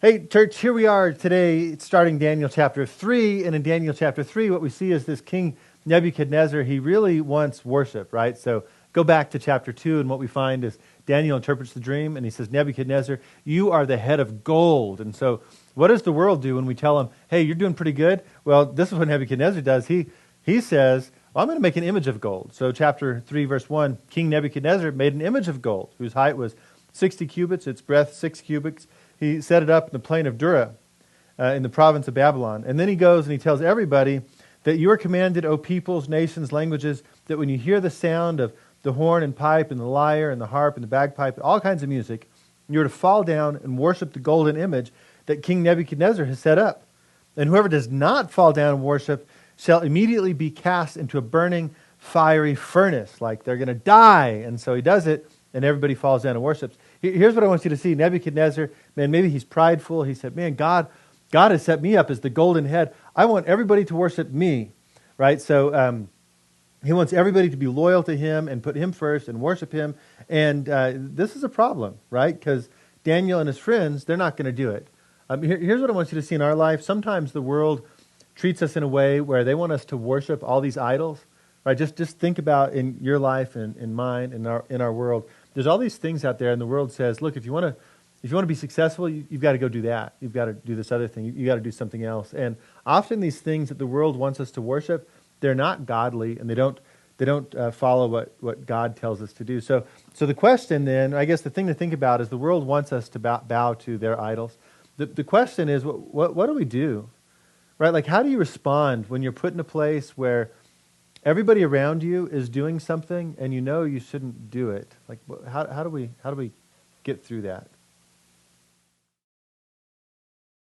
Hey, church, here we are today starting Daniel chapter 3. And in Daniel chapter 3, what we see is this King Nebuchadnezzar, he really wants worship, right? So go back to chapter 2, and what we find is Daniel interprets the dream, and he says, Nebuchadnezzar, you are the head of gold. And so what does the world do when we tell them, hey, you're doing pretty good? Well, this is what Nebuchadnezzar does. He says, well, I'm going to make an image of gold. So chapter 3, verse 1, King Nebuchadnezzar made an image of gold, whose height was 60 cubits, its breadth 6 cubits. He set it up in the plain of Dura in the province of Babylon. And then he goes and he tells everybody that you are commanded, O peoples, nations, languages, that when you hear the sound of the horn and pipe and the lyre and the harp and the bagpipe, all kinds of music, you're to fall down and worship the golden image that King Nebuchadnezzar has set up. And whoever does not fall down and worship shall immediately be cast into a burning, fiery furnace. Like they're going to die. And so he does it, and everybody falls down and worships. Here's what I want you to see. Nebuchadnezzar, man, maybe he's prideful. He said, man, God has set me up as the golden head. I want everybody to worship me, right? So he wants everybody to be loyal to him and put him first and worship him. And this is a problem, right? Because Daniel and his friends, they're not going to do it. Here's what I want you to see in our life. Sometimes the world treats us in a way where they want us to worship all these idols, right? Just think about in your life and in mine, in our world. There's all these things out there, and the world says, look, if you want to be successful, you've got to go do that. You've got to do this other thing. You got to do something else. And often these things that the world wants us to worship, they're not godly, and they don't follow what God tells us to do. So the question then, I guess the thing to think about is the world wants us to bow to their idols. The question is, what do we do? Right? Like, how do you respond when you're put in a place where everybody around you is doing something and you know you shouldn't do it? Like, how do we get through that?